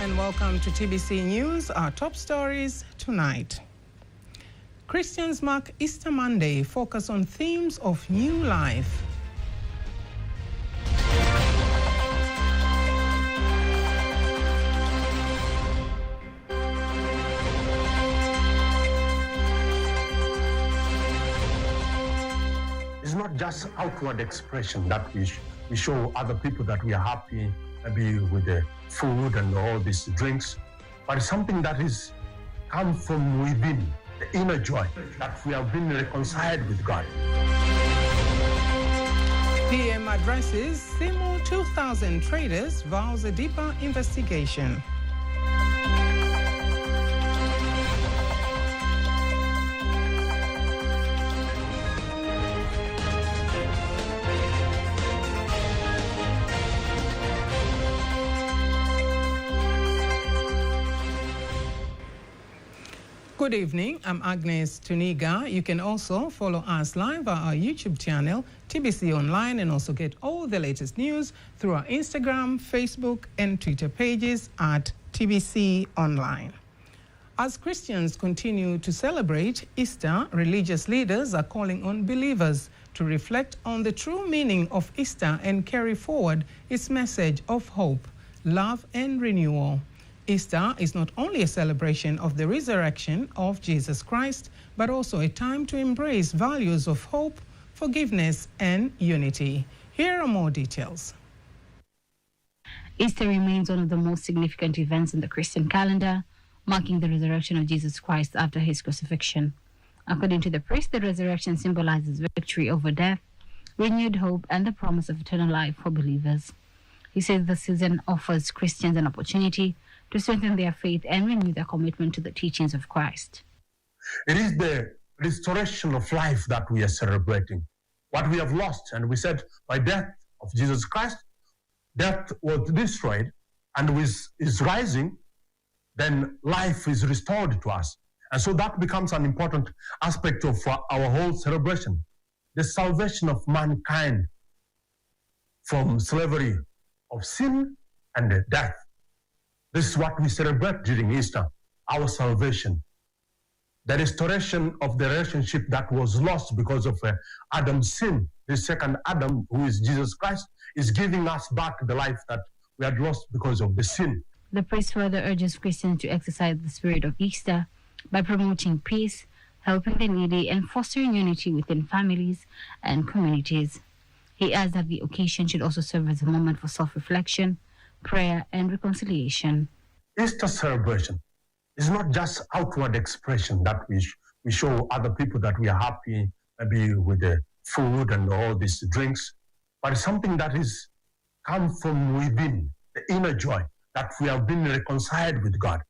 and welcome to TBC News. Our top stories tonight. Christians mark Easter Monday, focus on themes of new life. It's not just outward expression that we show other people that we are happy, maybe with the food and all these drinks, but it's something that is come from within, the inner joy, that we have been reconciled with God. PM addresses CIMO 2000 traders, vows a deeper investigation. Good evening, I'm Agnes Tuniga. You can also follow us live on our YouTube channel, TBC Online, and also get all the latest news through our Instagram, Facebook, and Twitter pages at TBC Online. As Christians continue to celebrate Easter, religious leaders are calling on believers to reflect on the true meaning of Easter and carry forward its message of hope, love, and renewal. Easter is not only a celebration of the resurrection of Jesus Christ, but also a time to embrace values of hope, forgiveness, and unity. Here are more details. Easter remains one of the most significant events in the Christian calendar, marking the resurrection of Jesus Christ after his crucifixion. According to the priest, the resurrection symbolizes victory over death, renewed hope, and the promise of eternal life for believers. He says the season offers Christians an opportunity to strengthen their faith and renew their commitment to the teachings of Christ. It is the restoration of life that we are celebrating. What we have lost, and we said by death of Jesus Christ, death was destroyed, and with his rising, then life is restored to us. And so that becomes an important aspect of our whole celebration. The salvation of mankind from slavery of sin and death. This is what we celebrate during Easter, our salvation. The restoration of the relationship that was lost because of Adam's sin. The second Adam, who is Jesus Christ, is giving us back the life that we had lost because of the sin. The priest further urges Christians to exercise the spirit of Easter by promoting peace, helping the needy, and fostering unity within families and communities. He adds that the occasion should also serve as a moment for self-reflection, prayer, and reconciliation. Easter celebration is not just outward expression that we show other people that we are happy, maybe with the food and all these drinks, but it's something that is come from within, the inner joy, that we have been reconciled with God,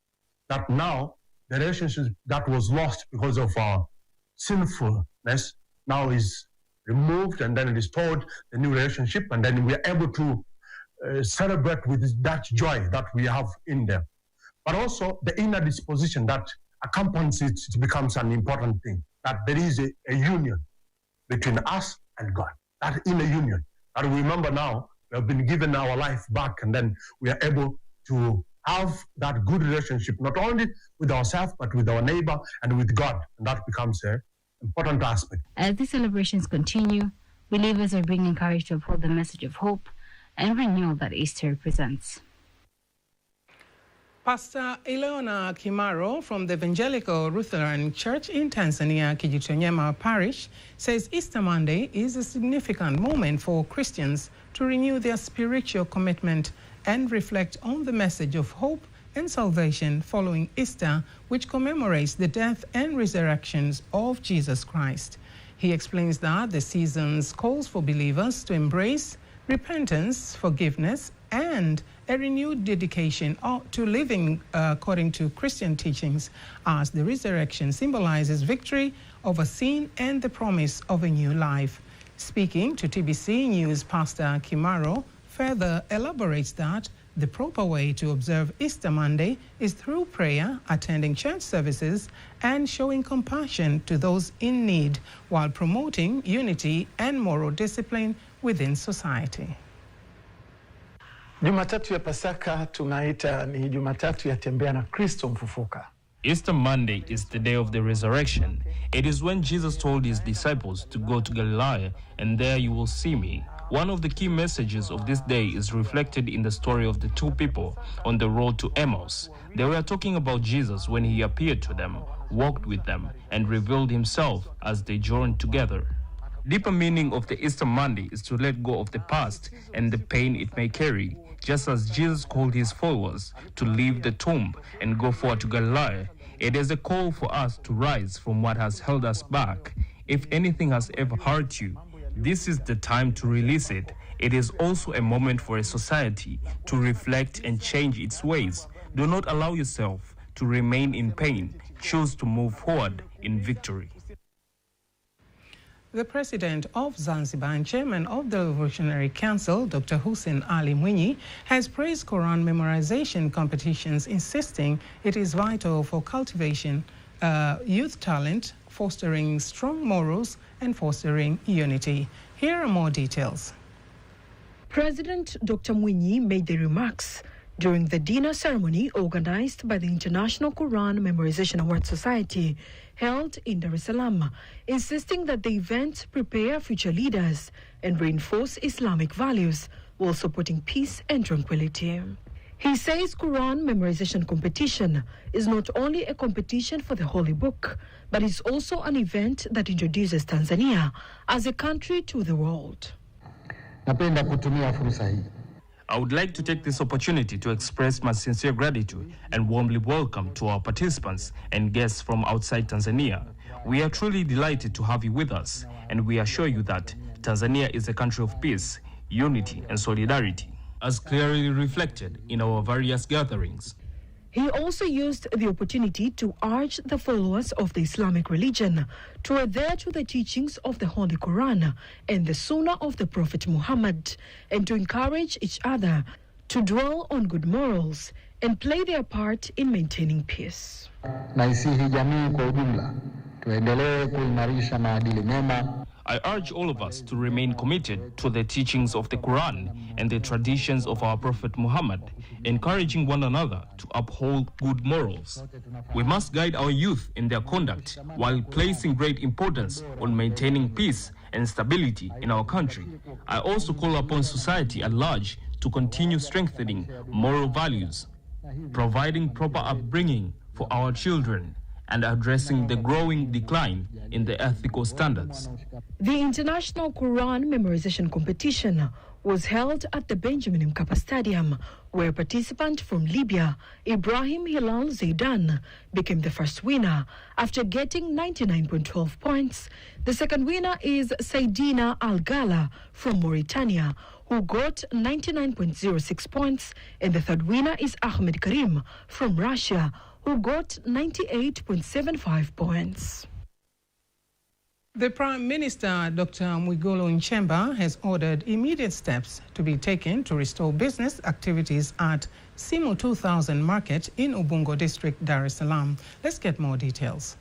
that now the relationship that was lost because of our sinfulness now is removed and then restored, the new relationship, and then we are able to celebrate with that joy that we have in there. But also the inner disposition that accompanies it becomes an important thing, that there is a union between us and God, that inner union. And we remember now, we have been given our life back, and then we are able to have that good relationship, not only with ourselves, but with our neighbor and with God. And that becomes an important aspect. As the celebrations continue, believers are being encouraged to uphold the message of hope and renewal that Easter represents. Pastor Eleona Kimaro from the Evangelical Lutheran Church in Tanzania, Kijitonyama Parish, says Easter Monday is a significant moment for Christians to renew their spiritual commitment and reflect on the message of hope and salvation following Easter, which commemorates the death and resurrections of Jesus Christ. He explains that the season calls for believers to embrace repentance, forgiveness, and a renewed dedication to living according to Christian teachings, as the resurrection symbolizes victory over sin and the promise of a new life. Speaking to TBC News, Pastor Kimaro further elaborates that the proper way to observe Easter Monday is through prayer, attending church services, and showing compassion to those in need, while promoting unity and moral discipline within society. Jumatatu ya Pasaka tunaita ni Jumatatu ya tembea na Kristo mfufuka. Easter Monday is the day of the resurrection. It is when Jesus told his disciples to go to Galilee and there you will see me. One of the key messages of this day is reflected in the story of the two people on the road to Emmaus. They were talking about Jesus when he appeared to them, walked with them, and revealed himself as they journeyed together. Deeper meaning of the Easter Monday is to let go of the past and the pain it may carry. Just as Jesus called his followers to leave the tomb and go forward to Galilee, it is a call for us to rise from what has held us back. If anything has ever hurt you, this is the time to release it. It is also a moment for a society to reflect and change its ways. Do not allow yourself to remain in pain. Choose to move forward in victory. The president of Zanzibar and chairman of the Revolutionary Council, Dr. Hussein Ali Mwinyi, has praised Quran memorization competitions, insisting it is vital for cultivation youth talent, fostering strong morals, and fostering unity. Here are more details. President Dr. Mwinyi made the remarks during the dinner ceremony organized by the International Quran Memorization Award Society held in Dar es Salaam, insisting that the event prepare future leaders and reinforce Islamic values while supporting peace and tranquility. He says Quran memorization competition is not only a competition for the Holy Book, but is also an event that introduces Tanzania as a country to the world. Napenda kutumia fursa hii. I would like to take this opportunity to express my sincere gratitude and warmly welcome to our participants and guests from outside Tanzania. We are truly delighted to have you with us, and we assure you that Tanzania is a country of peace, unity, and solidarity, as clearly reflected in our various gatherings. He also used the opportunity to urge the followers of the Islamic religion to adhere to the teachings of the Holy Quran and the Sunnah of the Prophet Muhammad, and to encourage each other to dwell on good morals and play their part in maintaining peace. Naisihi jamii kwa ujumla tuendelee kuimarisha maadili mema. I urge all of us to remain committed to the teachings of the Quran and the traditions of our Prophet Muhammad, encouraging one another to uphold good morals. We must guide our youth in their conduct while placing great importance on maintaining peace and stability in our country. I also call upon society at large to continue strengthening moral values, providing proper upbringing for our children, and addressing the growing decline in the ethical standards. The International Quran Memorization Competition was held at the Benjamin Mkapa Stadium, where a participant from Libya, Ibrahim Hilal Zaidan, became the first winner after getting 99.12 points. The second winner is Saidina Al-Ghala from Mauritania, who got 99.06 points, and the third winner is Ahmed Karim from Russia, who got 98.75 points. The Prime Minister, Dr. Mwigulu Nchemba, has ordered immediate steps to be taken to restore business activities at Simu 2000 Market in Ubungo District, Dar es Salaam. Let's get more details.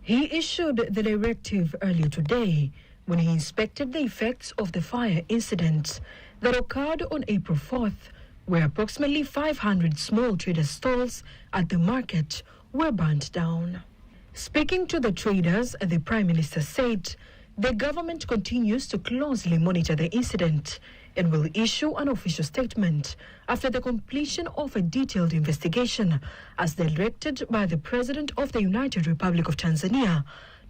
He issued the directive earlier today when he inspected the effects of the fire incident that occurred on April 4th, where approximately 500 small trader stalls at the market were burnt down. Speaking to the traders, the Prime Minister said the government continues to closely monitor the incident and will issue an official statement after the completion of a detailed investigation as directed by the President of the United Republic of Tanzania,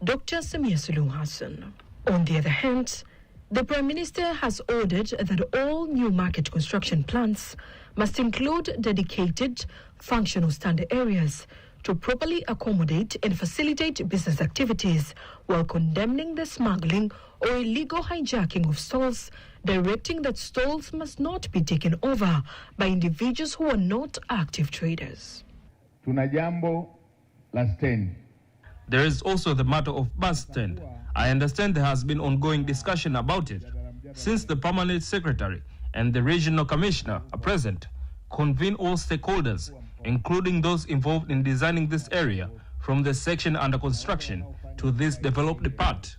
Dr. Samia Suluhu Hassan. On the other hand, the Prime Minister has ordered that all new market construction plans must include dedicated functional stand areas to properly accommodate and facilitate business activities, while condemning the smuggling or illegal hijacking of stalls, directing that stalls must not be taken over by individuals who are not active traders. Tuna jambo la stendi. There is also the matter of bus stand. I understand there has been ongoing discussion about it. Since the Permanent Secretary and the Regional Commissioner are present, convene all stakeholders, including those involved in designing this area, from the section under construction to this developed part.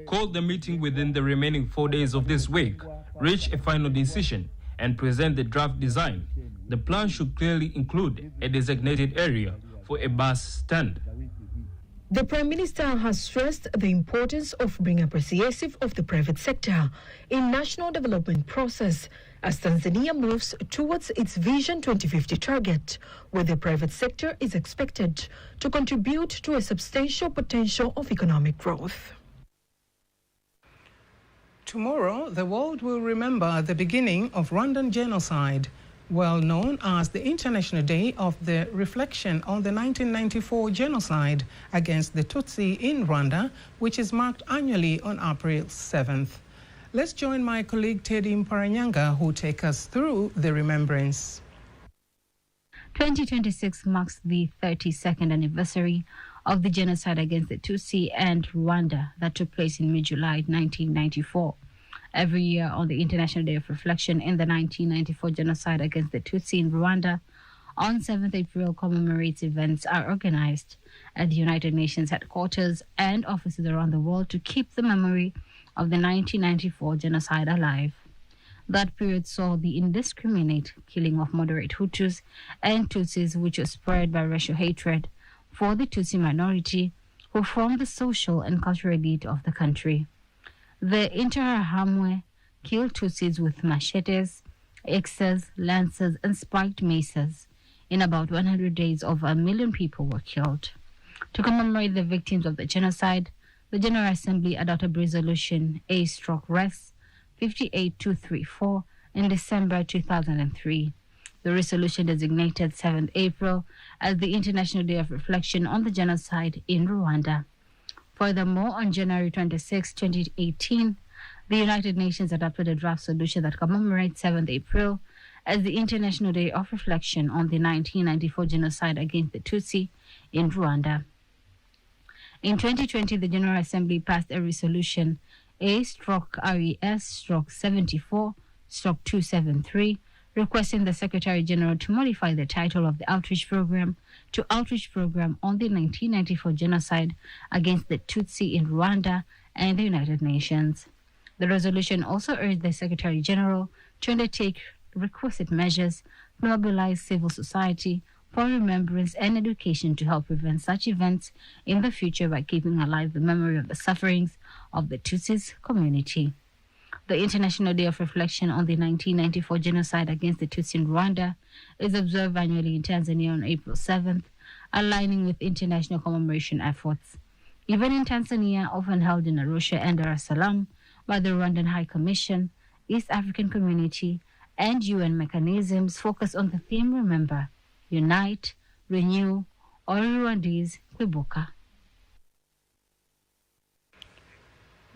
called the meeting within the remaining 4 days of this week, reach a final decision, and present the draft design. The plan should clearly include a designated area for a bus stand. The Prime Minister has stressed the importance of being appreciative of the private sector in national development process as Tanzania moves towards its Vision 2050 target, where the private sector is expected to contribute to a substantial potential of economic growth. Tomorrow, the world will remember the beginning of Rwandan genocide, well known as the International Day of the Reflection on the 1994 genocide against the Tutsi in Rwanda, which is marked annually on April 7th. Let's join my colleague Teddy Mparanyanga, who take us through the remembrance. 2026 marks the 32nd anniversary of the genocide against the Tutsi and Rwanda that took place in mid-July 1994. Every year on the International Day of Reflection in the 1994 genocide against the Tutsi in Rwanda, on 7th April commemorates events are organized at the United Nations headquarters and offices around the world to keep the memory of the 1994 genocide alive. That period saw the indiscriminate killing of moderate Hutus and Tutsis, which was spurred by racial hatred for the Tutsi minority, who formed the social and cultural elite of the country. The Interahamwe killed Tutsis with machetes, axes, lances, and spiked maces. In about 100 days, over 1 million people were killed. To commemorate the victims of the genocide, the General Assembly adopted Resolution A/Res 58234 in December 2003. The resolution designated 7th April as the International Day of Reflection on the Genocide in Rwanda. Furthermore, on January 26, 2018, the United Nations adopted a draft solution that commemorates 7th April as the International Day of Reflection on the 1994 genocide against the Tutsi in Rwanda. In 2020, the General Assembly passed a resolution A/RES/74/273 requesting the Secretary General to modify the title of the outreach program to Outreach Program on the 1994 Genocide against the Tutsi in Rwanda and the United Nations. The resolution also urged the Secretary General to undertake requisite measures to mobilize civil society for remembrance and education to help prevent such events in the future by keeping alive the memory of the sufferings of the Tutsis community. The International Day of Reflection on the 1994 genocide against the Tutsi in Rwanda is observed annually in Tanzania on April 7th, aligning with international commemoration efforts. Even in Tanzania, often held in Arusha and Dar es Salaam by the Rwandan High Commission, East African Community, and UN mechanisms focus on the theme Remember, Unite, Renew, or Rwandese Kwibuka.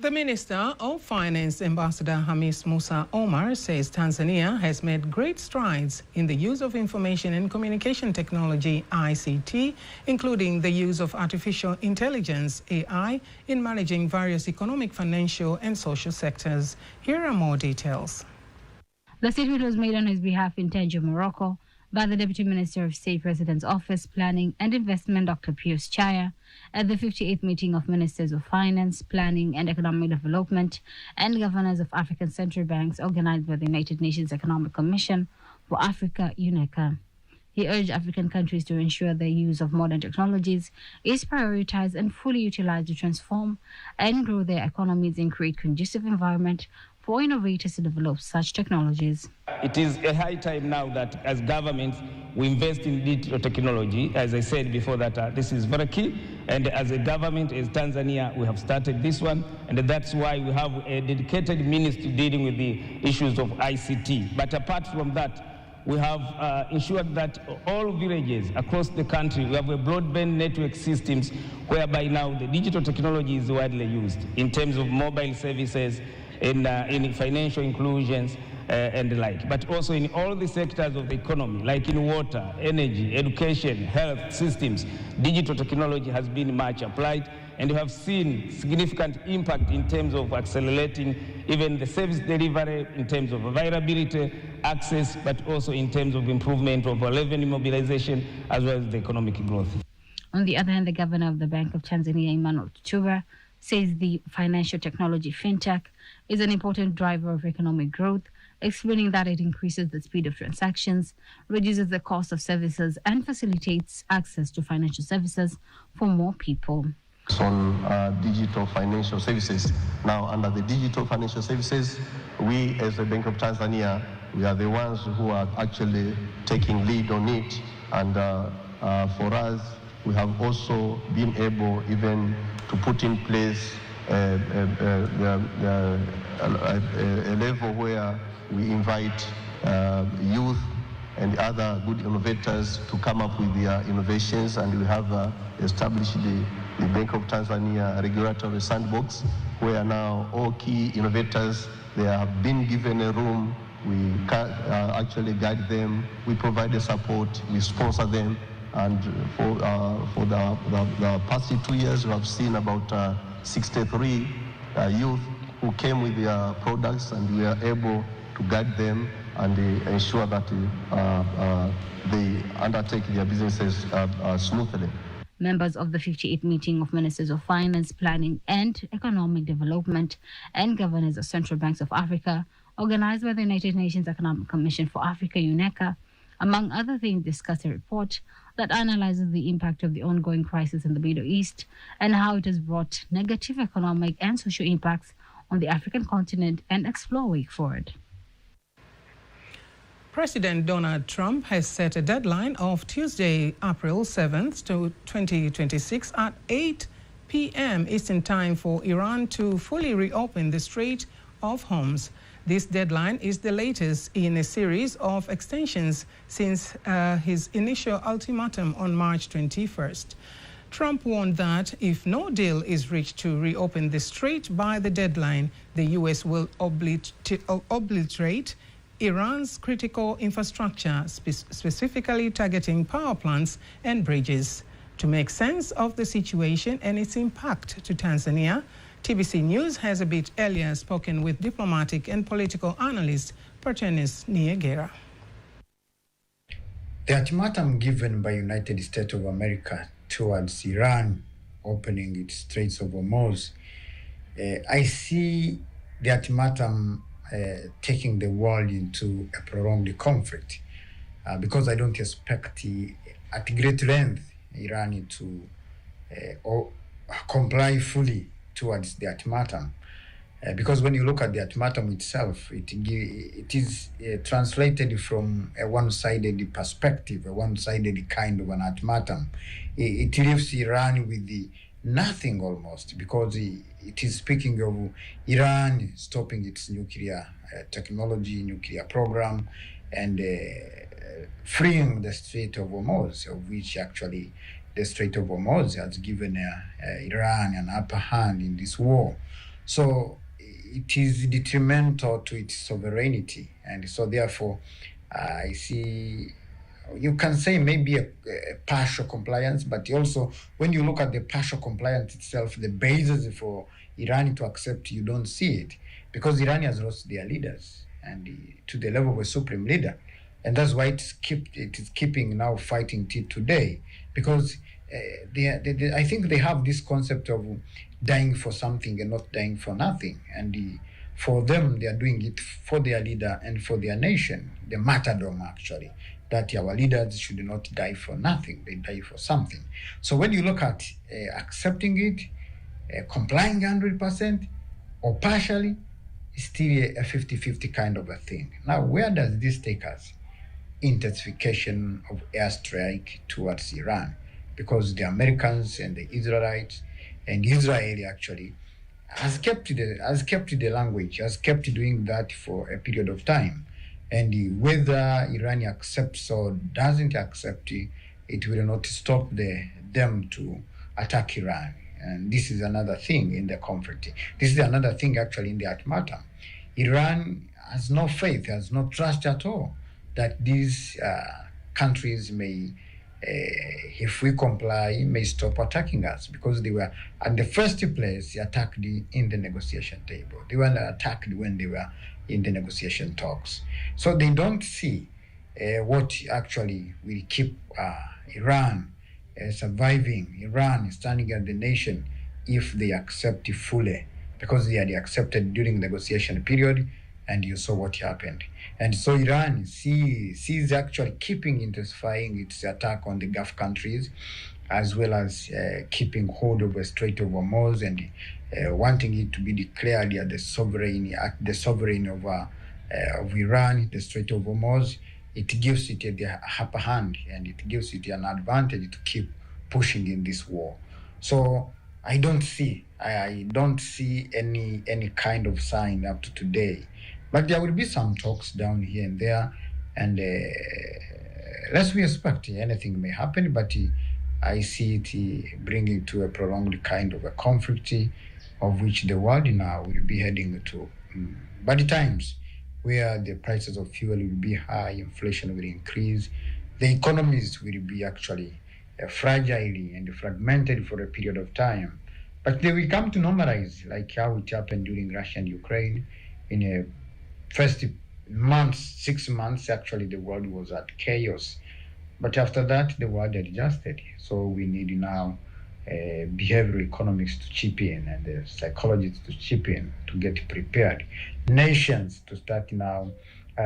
The Minister of Finance, Ambassador Hamis Musa Omar, says Tanzania has made great strides in the use of information and communication technology, ICT, including the use of artificial intelligence, AI, in managing various economic, financial, and social sectors. Here are more details. The statement was made on his behalf in Tangier, Morocco, by the Deputy Minister of State President's Office, Planning and Investment, Dr. Pius Chaya, at the 58th meeting of Ministers of Finance, Planning and Economic Development and Governors of African Central Banks organized by the United Nations Economic Commission for Africa, UNECA. He urged African countries to ensure their use of modern technologies is prioritized and fully utilized to transform and grow their economies and create conducive environment for innovators to develop such technologies. It is a high time now that as governments we invest in digital technology. As I said before that this is very key, and as a government, as Tanzania, we have started this one, and that's why we have a dedicated ministry dealing with the issues of ICT. But apart from that, we have ensured that all villages across the country, we have a broadband network systems whereby now the digital technology is widely used in terms of mobile services, in financial inclusions and the like, but also in all the sectors of the economy, like in water, energy, education, health systems. Digital technology has been much applied, and we have seen significant impact in terms of accelerating even the service delivery, in terms of availability, access, but also in terms of improvement of revenue mobilization, as well as the economic growth. On the other hand, the governor of the Bank of Tanzania, Emmanuel Tutuba, says the financial technology fintech is an important driver of economic growth, explaining that it increases the speed of transactions, reduces the cost of services, and facilitates access to financial services for more people. On digital financial services. Now, under the digital financial services, we as the Bank of Tanzania, we are the ones who are actually taking lead on it. And for us, we have also been able even to put in place a level where we invite youth and other good innovators to come up with their innovations, and we have established the Bank of Tanzania regulatory sandbox, where now all key innovators, they have been given a room. We actually guide them, we provide the support, we sponsor them, and for the past 2 years, we have seen about 63 youth who came with their products, and we are able to guide them and ensure that they undertake their businesses smoothly. Members of the 58th meeting of Ministers of Finance, Planning and Economic Development and Governors of Central Banks of Africa, organized by the United Nations Economic Commission for Africa, UNECA, among other things, discussed a report that analyzes the impact of the ongoing crisis in the Middle East and how it has brought negative economic and social impacts on the African continent, and explore a way forward. President Donald Trump has set a deadline of Tuesday, April 7th to 2026 at 8 p.m. Eastern Time for Iran to fully reopen the Strait of Hormuz. This deadline is the latest in a series of extensions since his initial ultimatum on March 21st. Trump warned that if no deal is reached to reopen the strait by the deadline, the U.S. will obliterate Iran's critical infrastructure, specifically targeting power plants and bridges. To make sense of the situation and its impact to Tanzania, TBC News has a bit earlier spoken with diplomatic and political analyst Pertenis Niegera. The ultimatum given by United States of America towards Iran opening its Straits of Hormuz, I see the ultimatum taking the world into a prolonged conflict because I don't expect at great length Iran to comply fully towards the ultimatum. Because when you look at the ultimatum itself, it is translated from a one-sided perspective, a one-sided kind of an ultimatum. It leaves Iran with nothing almost, because it is speaking of Iran stopping its nuclear technology, nuclear program, and freeing the Strait of Hormuz, of which actually the Strait of Hormuz has given Iran an upper hand in this war. So it is detrimental to its sovereignty, and so therefore I see, you can say maybe a partial compliance, but also when you look at the partial compliance itself, the basis for Iran to accept, you don't see it, because Iran has lost their leaders and to the level of a supreme leader, and that's why it is keeping now fighting till today, because I think they have this concept of dying for something and not dying for nothing, and for them they are doing it for their leader and for their nation, the martyrdom actually, that our leaders should not die for nothing, they die for something. So when you look at accepting it, complying 100% or partially, it's still a 50-50 kind of a thing. Now, where does this take us? Intensification of airstrike towards Iran, because the Americans and the Israelites and Israel actually has kept the language, has kept doing that for a period of time. And whether Iran accepts or doesn't accept it will not stop them to attack Iran. And this is another thing in the conflict. This is another thing actually in the ultimatum. Iran has no faith, has no trust at all that these countries may, if we comply, may stop attacking us, because they were, at the first place, attacked in the negotiation table. They were attacked when they were in the negotiation talks. So they don't see what actually will keep Iran surviving, Iran standing as the nation if they accept it fully, because they had accepted during the negotiation period, and you saw what happened. And so Iran sees actually keeping intensifying its attack on the Gulf countries, as well as keeping hold of the Strait of Hormuz, and wanting it to be declared as the sovereign of Iran, the Strait of Hormuz. It gives it the upper hand, and it gives it an advantage to keep pushing in this war. So I don't see any kind of sign up to today, but there will be some talks down here and there, and let's we expect anything may happen, but I see it bringing to a prolonged kind of a conflict, of which the world now will be heading to bad times, where the prices of fuel will be high, inflation will increase, the economies will be actually fragile and fragmented for a period of time. But they will come to normalize, like how it happened during Russia and Ukraine. In a first 6 months, actually, the world was at chaos. But after that, the world adjusted. So we need now behavioral economics to chip in, and psychologists to chip in to get prepared. Nations to start now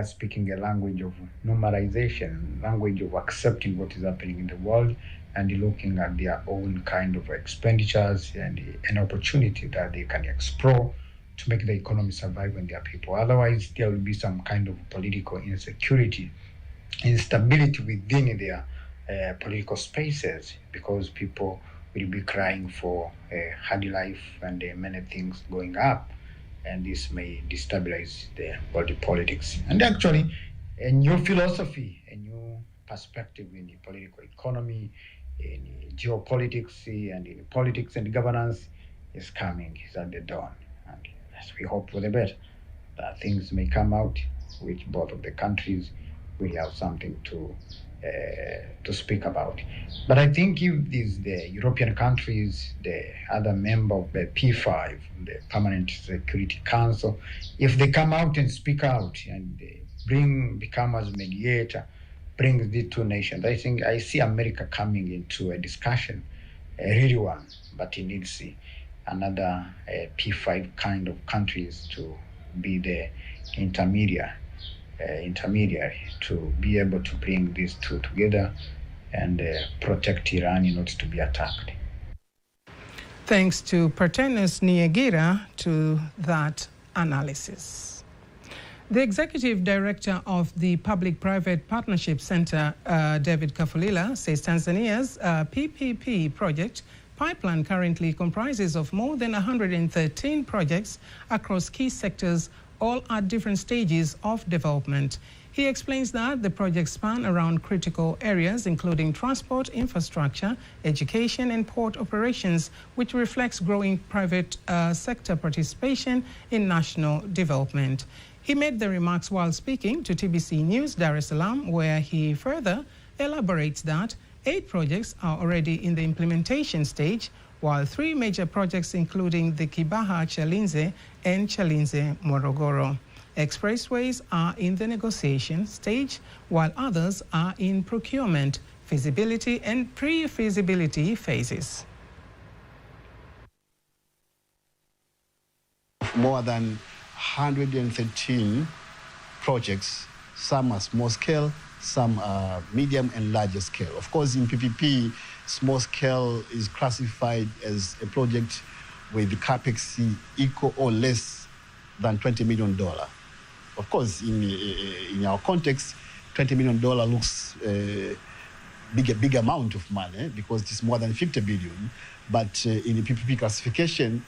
speaking a language of normalization, language of accepting what is happening in the world, and looking at their own kind of expenditures and an opportunity that they can explore to make the economy survive when their people. Otherwise, there will be some kind of political insecurity, instability within their political spaces, because people will be crying for a hard life and many things going up, and this may destabilize the body politics. And actually, a new philosophy, a new perspective in the political economy, in geopolitics, and in politics and governance is coming, is at the dawn. And as we hope for the best, that things may come out which both of the countries will have something to speak about. But I think if the European countries, the other member of the P5, the Permanent Security Council, if they come out and speak out and become as mediator, bring the two nations, I think I see America coming into a discussion, a real one, but it needs another P5 kind of countries to be the intermediary to be able to bring these two together and protect Iran not to be attacked. Thanks to Pertenes Niegira to that analysis. The Executive Director of the Public-Private Partnership Center, David Kafulila, says Tanzania's PPP project pipeline currently comprises of more than 113 projects across key sectors, all at different stages of development. He explains that the projects span around critical areas, including transport, infrastructure, education, and port operations, which reflects growing private sector participation in national development. He made the remarks while speaking to TBC News Dar es Salaam, where he further elaborates that 8 projects are already in the implementation stage, while 3 major projects, including the Kibaha-Chalinze and Chalinze-Morogoro expressways, are in the negotiation stage, while others are in procurement, feasibility, and pre-feasibility phases. More than 113 projects, some are small scale, some are medium and larger scale. Of course, in PPP, small scale is classified as a project with the capex equal or less than $20 million. Of course, in our context, $20 million looks a big amount of money because it's more than 50 billion. But in the PPP classification,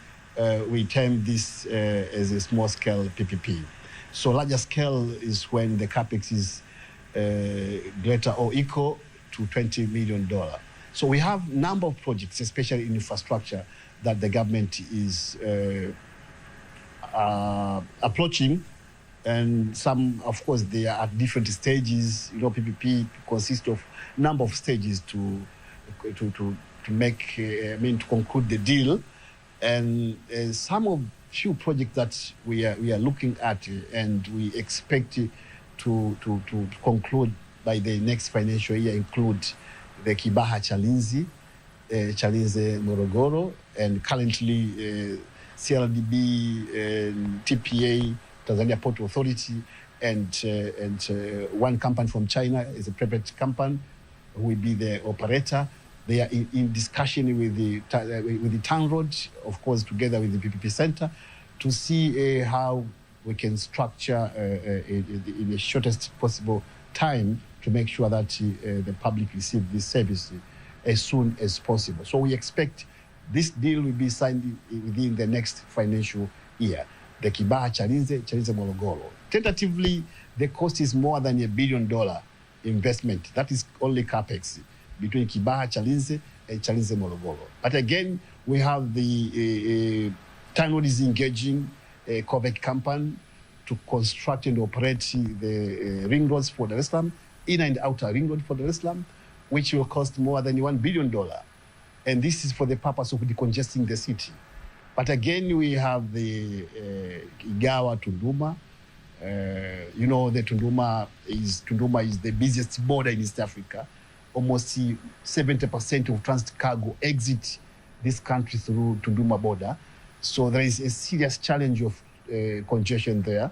we term this as a small scale PPP. So larger scale is when the capex is greater or equal to $20 million. So we have a number of projects, especially in infrastructure, that the government is approaching. And some, of course, they are at different stages. You know, PPP consists of a number of stages to conclude the deal. And some of few projects that we are looking at and we expect to conclude by the next financial year include the Kibaha Chalinze Chalinze, Morogoro, and currently CLDB, TPA, Tanzania Port Authority, and one company from China is a private company who will be the operator. They are in discussion with the town road, of course, together with the PPP Center, to see how we can structure in the shortest possible time to make sure that the public receive this service as soon as possible. So we expect this deal will be signed within the next financial year. The Kibaha Chalinze Morogoro. Tentatively, the cost is more than $1 billion investment. That is only capex between Kibaha Chalinze and Chalinze Morogoro. But again, we have the TANROADS is engaging a Quebec company to construct and operate the ring roads for Dar es Salaam, inner and outer ring road for Dar es Salaam, which will cost more than $1 billion. And this is for the purpose of decongesting the city. But again, we have the Igawa Tunduma. You know, the Tunduma is the busiest border in East Africa. Almost 70% of transit cargo exit this country through Tunduma border. So there is a serious challenge of congestion there.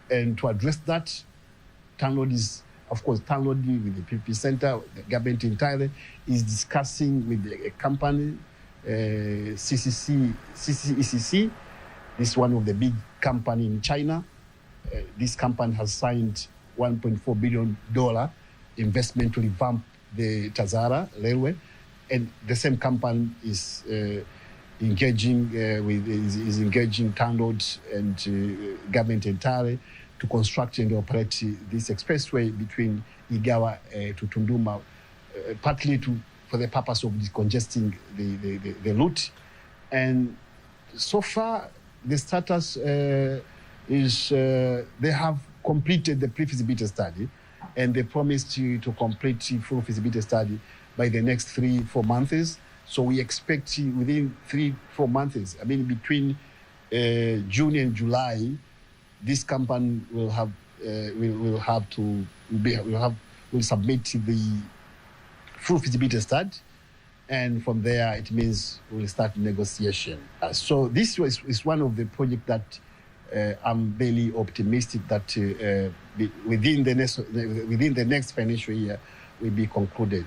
And to address that, TANROADS with the PPP Center, the government entirely is discussing with a company, CCECC. This is one of the big company in China. This company has signed $1.4 billion investment to revamp the Tazara railway, and the same company is engaging TANROADS and government entirely to construct and operate this expressway between Igawa to Tunduma, partly for the purpose of decongesting the route. And so far, the status is they have completed the pre-feasibility study, and they promised to complete full feasibility study by the next 3-4 months. So we expect within 3-4 months, I mean between June and July, this company will submit the full feasibility study, and from there it means we'll start negotiation. So this is one of the projects that I'm very optimistic that within the next financial year will be concluded.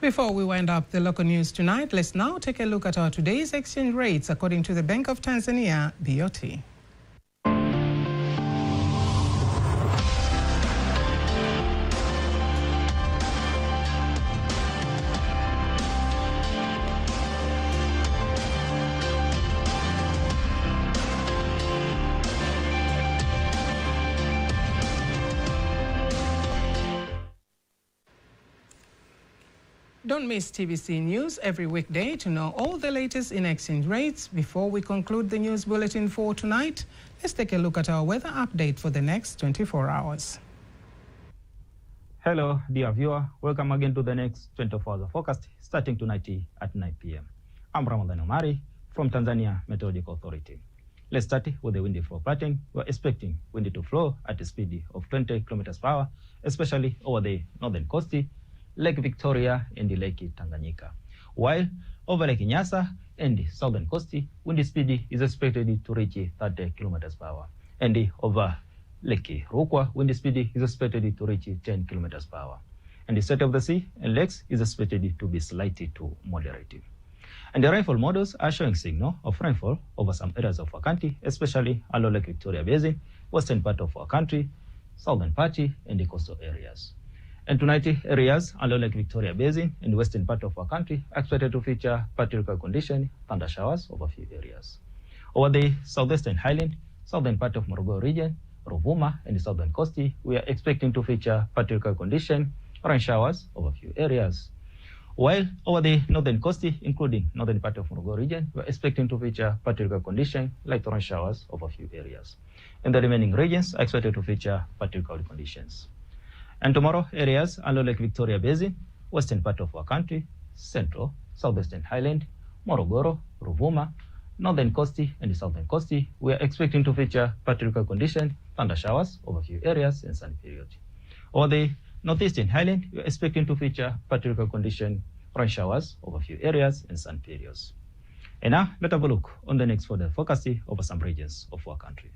Before we wind up the local news tonight, let's now take a look at our today's exchange rates according to the Bank of Tanzania, BOT. Don't miss TVC News every weekday to know all the latest in exchange rates. Before we conclude the news bulletin for tonight, let's take a look at our weather update for the next 24 hours. Hello, dear viewer. Welcome again to the next 24 hours forecast starting tonight at 9 p.m. I'm Ramadan Omari from Tanzania Meteorological Authority. Let's start with the windy flow pattern. We're expecting wind to flow at a speed of 20 kilometers per hour, especially over the northern coast, Lake Victoria and the Lake Tanganyika. While over Lake Nyasa and the southern coast, wind speed is expected to reach 30 kilometers per hour. And over Lake Rukwa, wind speed is expected to reach 10 kilometers per hour. And the state of the sea and lakes is expected to be slightly to moderate. And the rainfall models are showing signal of rainfall over some areas of our country, especially along Lake Victoria Basin, western part of our country, southern part, and the coastal areas. And tonight, areas along Lake Victoria Basin and the western part of our country are expected to feature partly cloudy condition, thunder showers over a few areas. Over the southwestern highland, southern part of Morogoro region, Rwanda, and the southern coast, we are expecting to feature partly cloudy condition, rain showers over a few areas. While over the northern coast, including northern part of Morogoro region, we are expecting to feature partly cloudy condition, light rain showers over a few areas. And the remaining regions are expected to feature partly cloudy conditions. And tomorrow, areas along Lake Victoria Basin, western part of our country, central, southwestern highland, Morogoro, Ruvuma, northern coast, and the southern coast, we are expecting to feature partly cloudy condition, thunder showers over a few areas and sunny period. Over the Northeastern Highland, we are expecting to feature partly local condition, rain showers over a few areas and sun periods. And now, let's have a look on the next weather forecast over some regions of our country.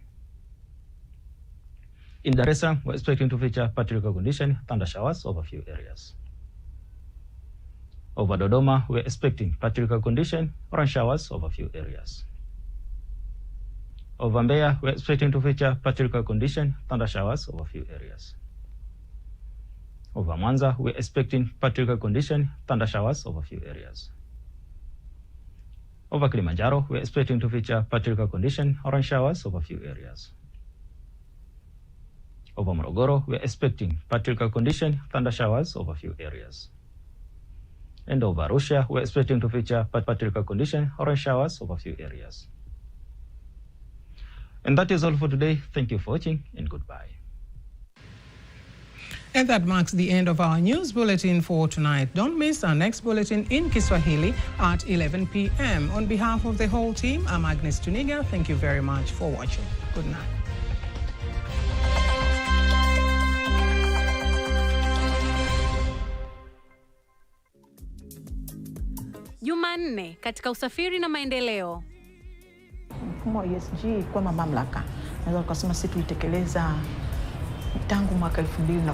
In Dar es Salaam, we're expecting to feature partly local condition, thunder showers over a few areas. Over Dodoma, we're expecting partly local condition, rain showers over a few areas. Over Mbeya, we're expecting to feature partly local condition, thunder showers over a few areas. Over Mwanza, we're expecting partly local condition, thunder showers over a few areas. Over Kilimanjaro, we're expecting to feature partly local condition, rain showers over a few areas. Over Morogoro, we're expecting partly local condition, thunder showers over a few areas. And over Arusha, we're expecting to feature partly local condition, rain showers over a few areas. And that is all for today. Thank you for watching and goodbye. And that marks the end of our news bulletin for tonight. Don't miss our next bulletin in Kiswahili at 11 p.m. On behalf of the whole team, I'm Agnes Tuniga. Thank you very much for watching. Good night. Jumanne katika usafiri na maendeleo. Mfumo wa ESG kwa mamlaka. Naweza kusema sisi tulitekeleza tangu mwaka 2010.